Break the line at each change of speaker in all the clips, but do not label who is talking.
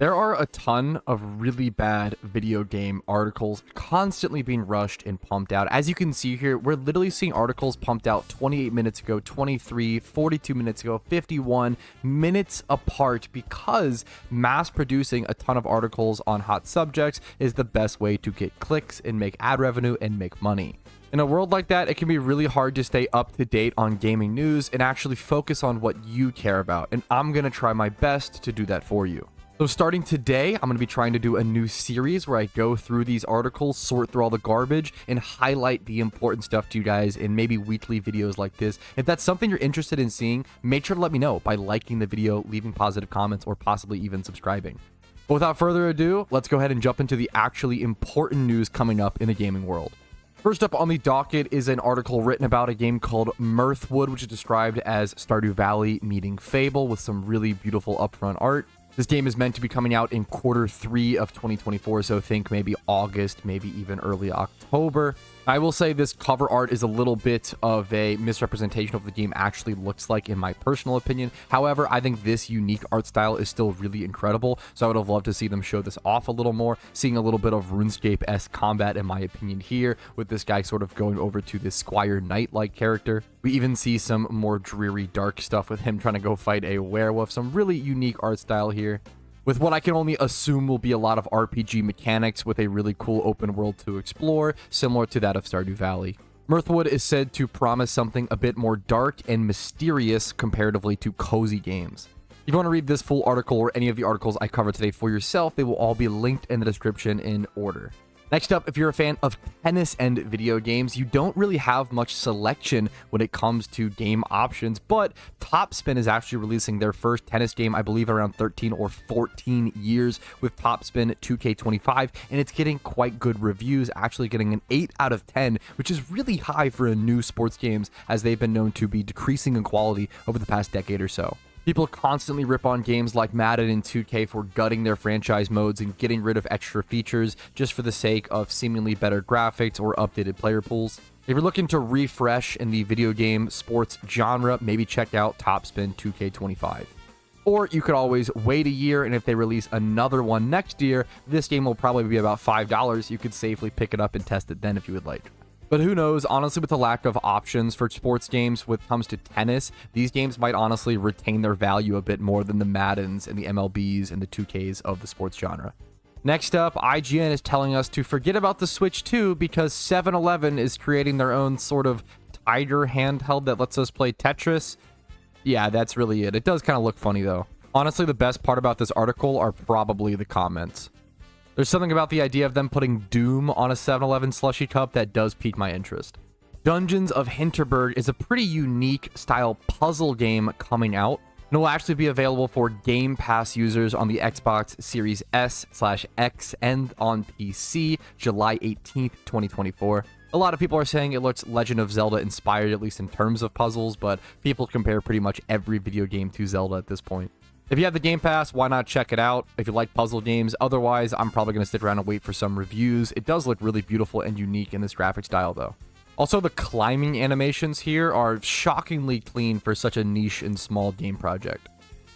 There are a ton of really bad video game articles constantly being rushed and pumped out. As you can see here, we're literally seeing articles pumped out 28 minutes ago, 23, 42 minutes ago, 51 minutes apart because mass producing a ton of articles on hot subjects is the best way to get clicks and make ad revenue and make money. In a world like that, it can be really hard to stay up to date on gaming news and actually focus on what you care about. And I'm going to try my best to do that for you. So starting today, I'm going to be trying to do a new series where I go through these articles, sort through all the garbage, and highlight the important stuff to you guys in maybe weekly videos like this. If that's something you're interested in seeing, make sure to let me know by liking the video, leaving positive comments, or possibly even subscribing. But without further ado, let's go ahead and jump into the actually important news coming up in the gaming world. First up on the docket is an article written about a game called Mirthwood, which is described as Stardew Valley meeting Fable with some really beautiful upfront art. This game is meant to be coming out in Q3 of 2024, so think maybe August, maybe even early October. I will say this cover art is a little bit of a misrepresentation of what the game actually looks like in my personal opinion. However, I think this unique art style is still really incredible, so I would have loved to see them show this off a little more, seeing a little bit of RuneScape-esque combat in my opinion here, with this guy sort of going over to this Squire Knight-like character. We even see some more dreary dark stuff with him trying to go fight a werewolf, some really unique art style here, with what I can only assume will be a lot of RPG mechanics with a really cool open world to explore, similar to that of Stardew Valley. Mirthwood is said to promise something a bit more dark and mysterious comparatively to cozy games. If you want to read this full article or any of the articles I covered today for yourself, they will all be linked in the description in order. Next up, if you're a fan of tennis and video games, you don't really have much selection when it comes to game options, but Topspin is actually releasing their first tennis game, I believe around 13 or 14 years, with Topspin 2K25, and it's getting quite good reviews, actually getting an 8 out of 10, which is really high for a new sports games, as they've been known to be decreasing in quality over the past decade or so. People constantly rip on games like Madden and 2K for gutting their franchise modes and getting rid of extra features just for the sake of seemingly better graphics or updated player pools. If you're looking to refresh in the video game sports genre, maybe check out Topspin 2K25. Or you could always wait a year, and if they release another one next year, this game will probably be about $5. You could safely pick it up and test it then if you would like. But who knows, honestly, with the lack of options for sports games when it comes to tennis, these games might honestly retain their value a bit more than the Maddens and the MLBs and the 2Ks of the sports genre. Next up, IGN is telling us to forget about the Switch 2 because 7-Eleven is creating their own sort of Tiger handheld that lets us play Tetris. Yeah, that's really it. It does kind of look funny, though. Honestly, the best part about this article are probably the comments. There's something about the idea of them putting Doom on a 7-Eleven slushy cup that does pique my interest. Dungeons of Hinterberg is a pretty unique style puzzle game coming out, and will actually be available for Game Pass users on the Xbox Series S/X and on PC July 18th, 2024. A lot of people are saying it looks Legend of Zelda inspired, at least in terms of puzzles, but people compare pretty much every video game to Zelda at this point. If you have the Game Pass, why not check it out if you like puzzle games? Otherwise, I'm probably going to stick around and wait for some reviews. It does look really beautiful and unique in this graphic style, though. Also, the climbing animations here are shockingly clean for such a niche and small game project.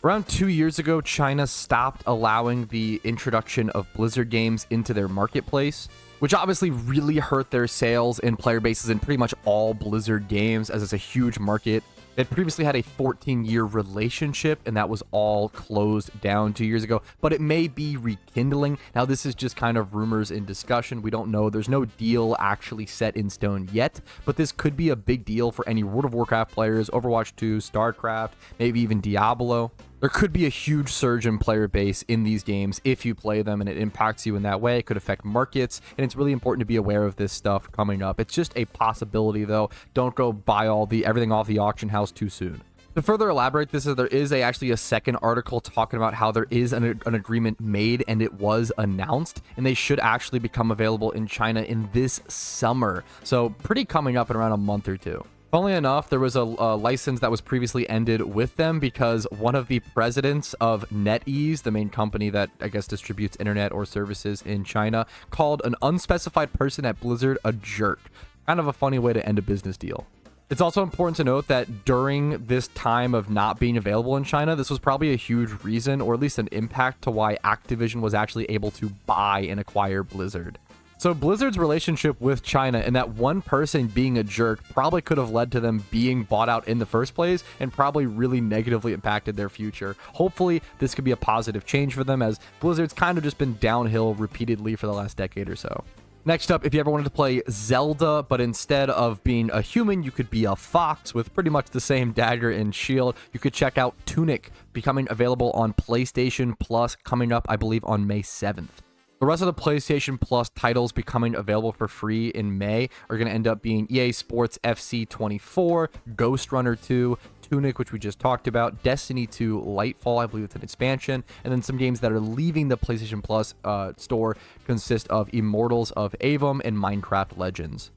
Around 2 years ago, China stopped allowing the introduction of Blizzard games into their marketplace, which obviously really hurt their sales and player bases in pretty much all Blizzard games, as it's a huge market. They'd previously had a 14-year relationship, and that was all closed down 2 years ago, but it may be rekindling. Now, this is just kind of rumors in discussion. We don't know. There's no deal actually set in stone yet, but this could be a big deal for any World of Warcraft players, Overwatch 2, StarCraft, maybe even Diablo. There could be a huge surge in player base in these games if you play them and it impacts you in that way. It could affect markets, and it's really important to be aware of this stuff coming up. It's just a possibility, though. Don't go buy everything off the auction house too soon. To further elaborate this, there is actually a second article talking about how there is an agreement made and it was announced, and they should actually become available in China in this summer. So pretty coming up in around a month or two. Funnily enough, there was a license that was previously ended with them because one of the presidents of NetEase, the main company that I guess distributes internet or services in China, called an unspecified person at Blizzard a jerk. Kind of a funny way to end a business deal. It's also important to note that during this time of not being available in China, this was probably a huge reason, or at least an impact, to why Activision was actually able to buy and acquire Blizzard. So Blizzard's relationship with China and that one person being a jerk probably could have led to them being bought out in the first place and probably really negatively impacted their future. Hopefully, this could be a positive change for them, as Blizzard's kind of just been downhill repeatedly for the last decade or so. Next up, if you ever wanted to play Zelda, but instead of being a human, you could be a fox with pretty much the same dagger and shield, you could check out Tunic, becoming available on PlayStation Plus, coming up, I believe, on May 7th. The rest of the PlayStation Plus titles becoming available for free in May are going to end up being EA Sports FC 24, Ghost Runner 2, Tunic, which we just talked about, Destiny 2, Lightfall, I believe it's an expansion, and then some games that are leaving the PlayStation Plus store consist of Immortals of Avum and Minecraft Legends,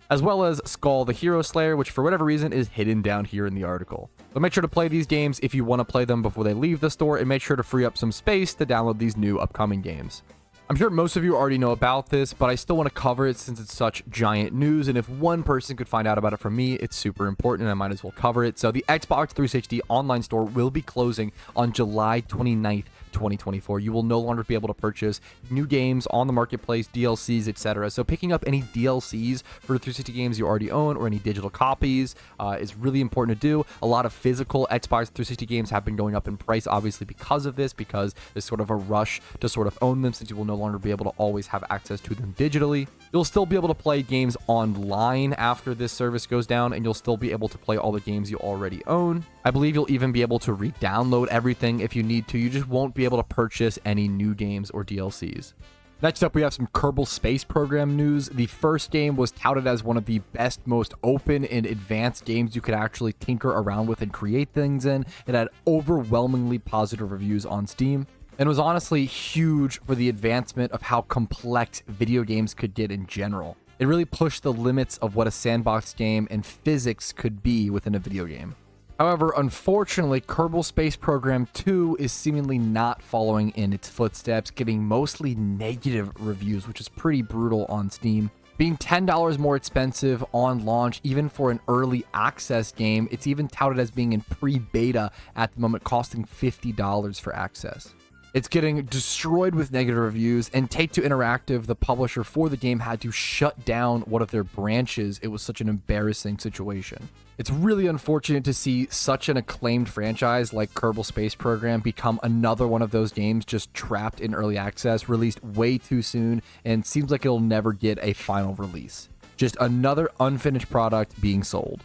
as well as Skull the Hero Slayer, which for whatever reason is hidden down here in the article. So make sure to play these games if you want to play them before they leave the store, and make sure to free up some space to download these new upcoming games. I'm sure most of you already know about this, but I still want to cover it since it's such giant news, and if one person could find out about it from me, it's super important and I might as well cover it. So the Xbox 360 online store will be closing on July 29th, 2024. You will no longer be able to purchase new games on the marketplace, DLCs, etc. So picking up any DLCs for the 360 games you already own or any digital copies is really important to do. A lot of physical Xbox 360 games have been going up in price, obviously, because of this, because there's sort of a rush to sort of own them since you will no longer be able to always have access to them digitally. You'll still be able to play games online after this service goes down, and you'll still be able to play all the games you already own. I believe you'll even be able to re-download everything if you need to. You just won't be able to purchase any new games or DLCs. Next up, we have some Kerbal Space Program news. The first game was touted as one of the best, most open and advanced games you could actually tinker around with and create things in. It had overwhelmingly positive reviews on Steam, and was honestly huge for the advancement of how complex video games could get in general. It really pushed the limits of what a sandbox game and physics could be within a video game. However, unfortunately, Kerbal Space Program 2 is seemingly not following in its footsteps, getting mostly negative reviews, which is pretty brutal on Steam. Being $10 more expensive on launch, even for an early access game, it's even touted as being in pre-beta at the moment, costing $50 for access. It's getting destroyed with negative reviews, and Take-Two Interactive, the publisher for the game, had to shut down one of their branches. It was such an embarrassing situation. It's really unfortunate to see such an acclaimed franchise like Kerbal Space Program become another one of those games just trapped in early access, released way too soon, and seems like it'll never get a final release. Just another unfinished product being sold.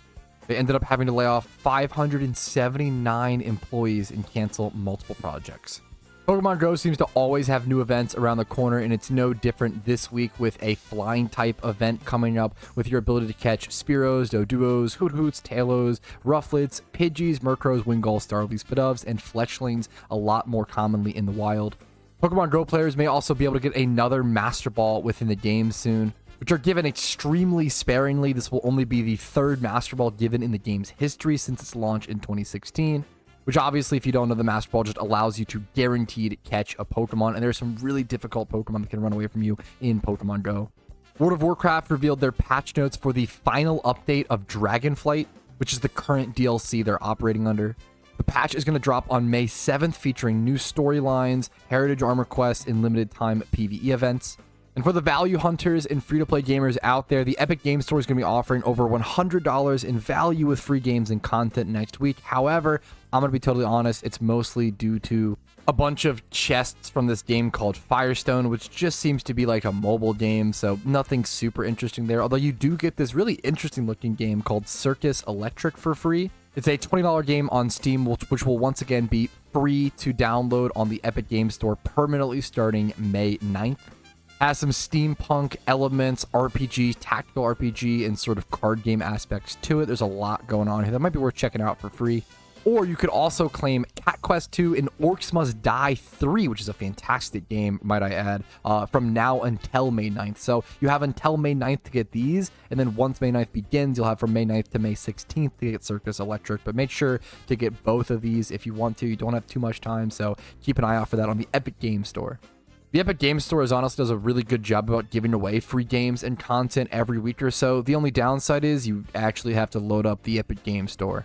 They ended up having to lay off 579 employees and cancel multiple projects. Pokemon Go seems to always have new events around the corner, and it's no different this week with a flying type event coming up with your ability to catch Spearows, Doduos, Hoothoots, Talos, Rufflets, Pidgeys, Murkrows, Wingulls, Starlies, Pidoves, and Fletchlings a lot more commonly in the wild. Pokemon Go players may also be able to get another Master Ball within the game soon, which are given extremely sparingly. This will only be the third Master Ball given in the game's history since its launch in 2016. Which obviously, if you don't know, the Master Ball just allows you to guaranteed catch a Pokemon, and there's some really difficult Pokemon that can run away from you in Pokemon Go. World of Warcraft revealed their patch notes for the final update of Dragonflight, which is the current DLC they're operating under. The patch is going to drop on May 7th, featuring new storylines, heritage armor quests, and limited time PvE events. And for the value hunters and free-to-play gamers out there, the Epic Games Store is going to be offering over $100 in value with free games and content next week. However, I'm going to be totally honest, it's mostly due to a bunch of chests from this game called Firestone, which just seems to be like a mobile game, so nothing super interesting there. Although you do get this really interesting looking game called Circus Electric for free. It's a $20 game on Steam, which will once again be free to download on the Epic Games Store permanently starting May 9th. Has some steampunk elements, RPG, tactical RPG, and sort of card game aspects to it. There's a lot going on here that might be worth checking out for free. Or you could also claim Cat Quest 2 and Orcs Must Die 3, which is a fantastic game, might I add, from now until May 9th. So you have until May 9th to get these, and then once May 9th begins, you'll have from May 9th to May 16th to get Circus Electric. But make sure to get both of these if you want to. You don't have too much time, so keep an eye out for that on the Epic Games Store. The Epic Games Store honestly does a really good job about giving away free games and content every week or so. The only downside is you actually have to load up the Epic Games Store.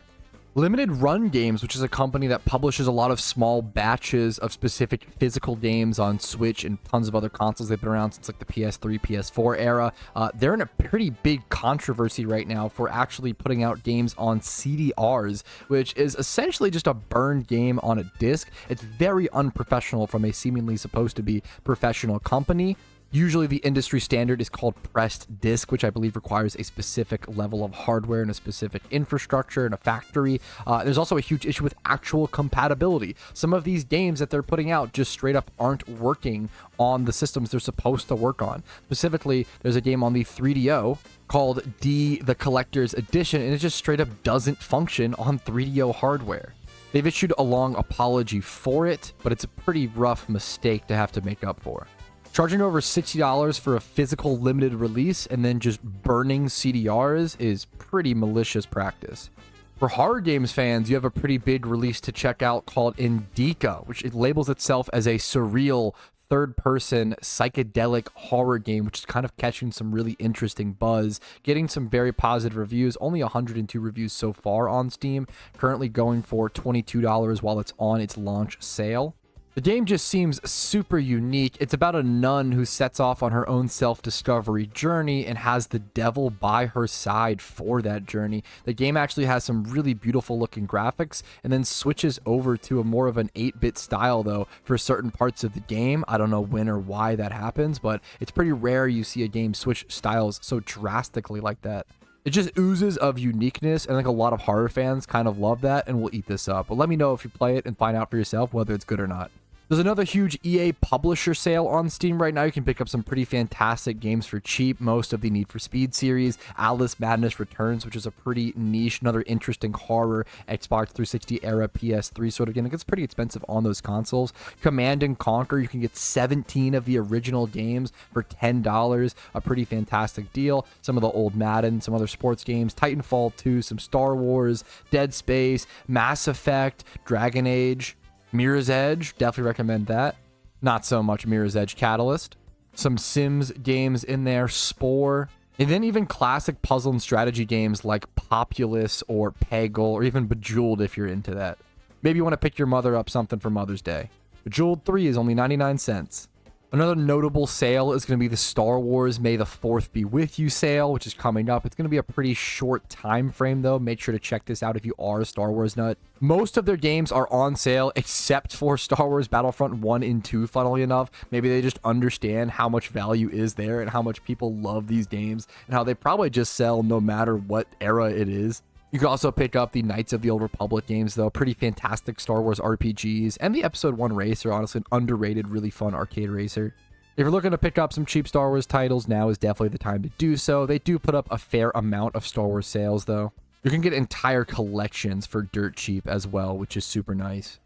Limited Run Games, which is a company that publishes a lot of small batches of specific physical games on Switch and tons of other consoles. They've been around since like the PS3, PS4 era. They're in a pretty big controversy right now for actually putting out games on CDRs, which is essentially just a burned game on a disc. It's very unprofessional from a seemingly supposed to be professional company. Usually the industry standard is called pressed disc, which I believe requires a specific level of hardware and a specific infrastructure and a factory. There's also a huge issue with actual compatibility. Some of these games that they're putting out just straight up aren't working on the systems they're supposed to work on. Specifically, there's a game on the 3DO called D the Collector's Edition, and it just straight up doesn't function on 3DO hardware. They've issued a long apology for it, but it's a pretty rough mistake to have to make up for. Charging over $60 for a physical limited release and then just burning CDRs is pretty malicious practice. For horror games fans, you have a pretty big release to check out called INDIKA, which it labels itself as a surreal third-person psychedelic horror game, which is kind of catching some really interesting buzz, getting some very positive reviews. Only 102 reviews so far on Steam, currently going for $22 while it's on its launch sale. The game just seems super unique. It's about a nun who sets off on her own self-discovery journey and has the devil by her side for that journey. The game actually has some really beautiful looking graphics and then switches over to a more of an 8-bit style though for certain parts of the game. I don't know when or why that happens, but it's pretty rare you see a game switch styles so drastically like that. It just oozes of uniqueness, and I think a lot of horror fans kind of love that and will eat this up. But let me know if you play it and find out for yourself whether it's good or not. There's another huge EA publisher sale on Steam right now. You can pick up some pretty fantastic games for cheap. Most of the Need for Speed series, Alice Madness Returns, which is a pretty niche, another interesting horror Xbox 360 era PS3 sort of game. It gets pretty expensive on those consoles. Command and Conquer, you can get 17 of the original games for $10. A pretty fantastic deal. Some of the old Madden, some other sports games, Titanfall 2, some Star Wars, Dead Space, Mass Effect, Dragon Age, Mirror's Edge, definitely recommend that. Not so much Mirror's Edge Catalyst. Some Sims games in there, Spore. And then even classic puzzle and strategy games like Populous or Peggle or even Bejeweled if you're into that. Maybe you want to pick your mother up something for Mother's Day. Bejeweled 3 is only 99 cents. Another notable sale is going to be the Star Wars May the 4th Be With You sale, which is coming up. It's going to be a pretty short time frame, though. Make sure to check this out if you are a Star Wars nut. Most of their games are on sale, except for Star Wars Battlefront 1 and 2, funnily enough. Maybe they just understand how much value is there and how much people love these games and how they probably just sell no matter what era it is. You can also pick up the Knights of the Old Republic games, though. Pretty fantastic Star Wars RPGs. And the Episode 1 Racer, honestly, an underrated, really fun arcade racer. If you're looking to pick up some cheap Star Wars titles, now is definitely the time to do so. They do put up a fair amount of Star Wars sales, though. You can get entire collections for dirt cheap as well, which is super nice.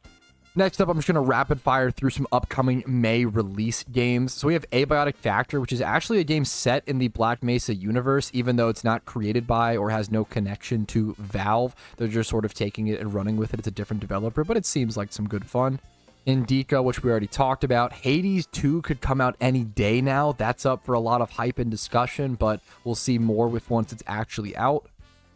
Next up, I'm just going to rapid fire through some upcoming May release games. So we have Abiotic Factor, which is actually a game set in the Black Mesa universe, even though it's not created by or has no connection to Valve. They're just sort of taking it and running with it. It's a different developer, but it seems like some good fun. INDIKA, which we already talked about. Hades 2 could come out any day now. That's up for a lot of hype and discussion, but we'll see more with once it's actually out.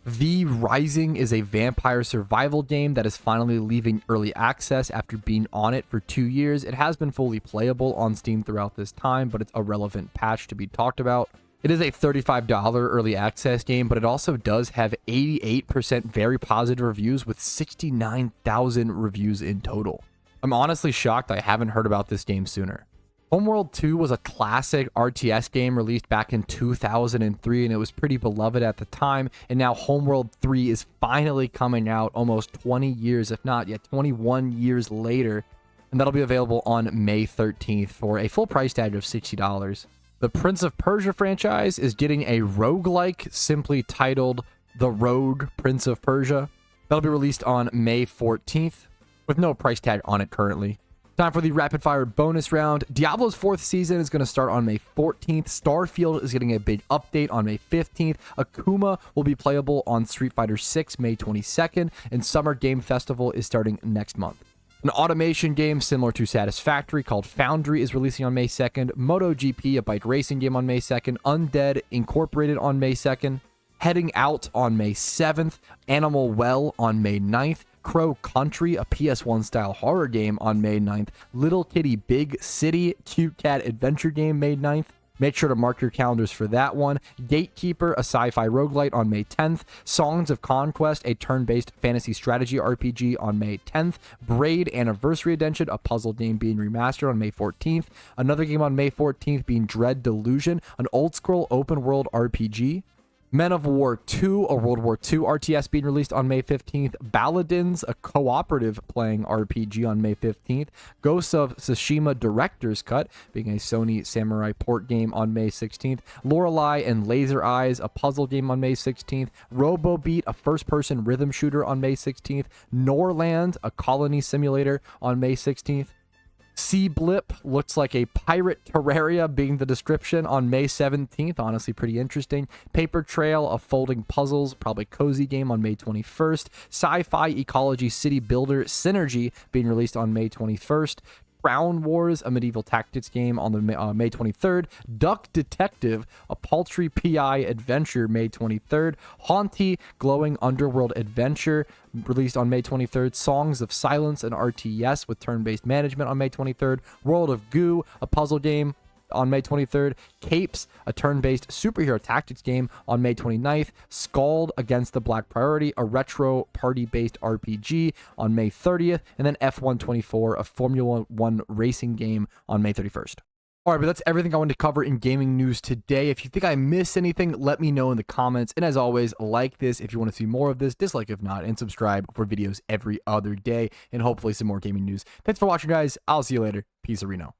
V Rising is a vampire survival game that is finally leaving early access after being on it for 2 years. It has been fully playable on Steam throughout this time, but it's a relevant patch to be talked about. It is a $35 early access game, but it also does have 88% very positive reviews with 69,000 reviews in total. I'm honestly shocked I haven't heard about this game sooner. Homeworld 2 was a classic RTS game released back in 2003, and it was pretty beloved at the time. And now Homeworld 3 is finally coming out almost 20 years, if not yet 21 years later. And that'll be available on May 13th for a full price tag of $60. The Prince of Persia franchise is getting a roguelike simply titled The Rogue Prince of Persia. That'll be released on May 14th with no price tag on it currently. Time for the rapid fire bonus round. Diablo's 4th season is going to start on May 14th. Starfield is getting a big update on May 15th. Akuma will be playable on Street Fighter 6 May 22nd. And Summer Game Festival is starting next month. An automation game similar to Satisfactory called Foundry is releasing on May 2nd. MotoGP, a bike racing game on May 2nd. Undead Incorporated on May 2nd. Heading Out on May 7th. Animal Well on May 9th. Crow Country, a PS1 style horror game on May 9th. Little Kitty Big City, cute cat adventure game May 9th. Make sure to mark your calendars for that one. Gatekeeper, a sci-fi roguelite on May 10th. Songs of Conquest, a turn-based fantasy strategy RPG on May 10th. Braid Anniversary Edition, a puzzle game being remastered on May 14th. Another game on May 14th being Dread Delusion, an old-scroll open-world RPG. Men of War 2, a World War II RTS being released on May 15th. Paladins, a cooperative playing RPG on May 15th. Ghosts of Tsushima Director's Cut, being a Sony Samurai port game on May 16th. Lorelei and Laser Eyes, a puzzle game on May 16th. RoboBeat, a first-person rhythm shooter on May 16th. Norland, a colony simulator on May 16th. Sea Blip looks like a pirate Terraria being the description on May 17th. Honestly, pretty interesting. Paper Trail, a folding puzzles, probably cozy game on May 21st. Sci-Fi Ecology City Builder Synergy being released on May 21st. Crown Wars, a medieval tactics game on the May 23rd. Duck Detective, a paltry PI adventure, May 23rd. Haunty, glowing underworld adventure, released on May 23rd. Songs of Silence, an RTS with turn-based management on May 23rd. World of Goo, a puzzle game on May 23rd. Capes, a turn-based superhero tactics game on May 29th. Scald Against the Black Priority, a retro party-based RPG on May 30th. And then F124, a Formula 1 racing game on May 31st. All right, but that's everything I wanted to cover in gaming news today. If you think I missed anything, let me know in the comments. And as always, like this if you want to see more of this, dislike if not, and subscribe for videos every other day, and hopefully some more gaming news. Thanks for watching, guys. I'll see you later. Peace, Reno.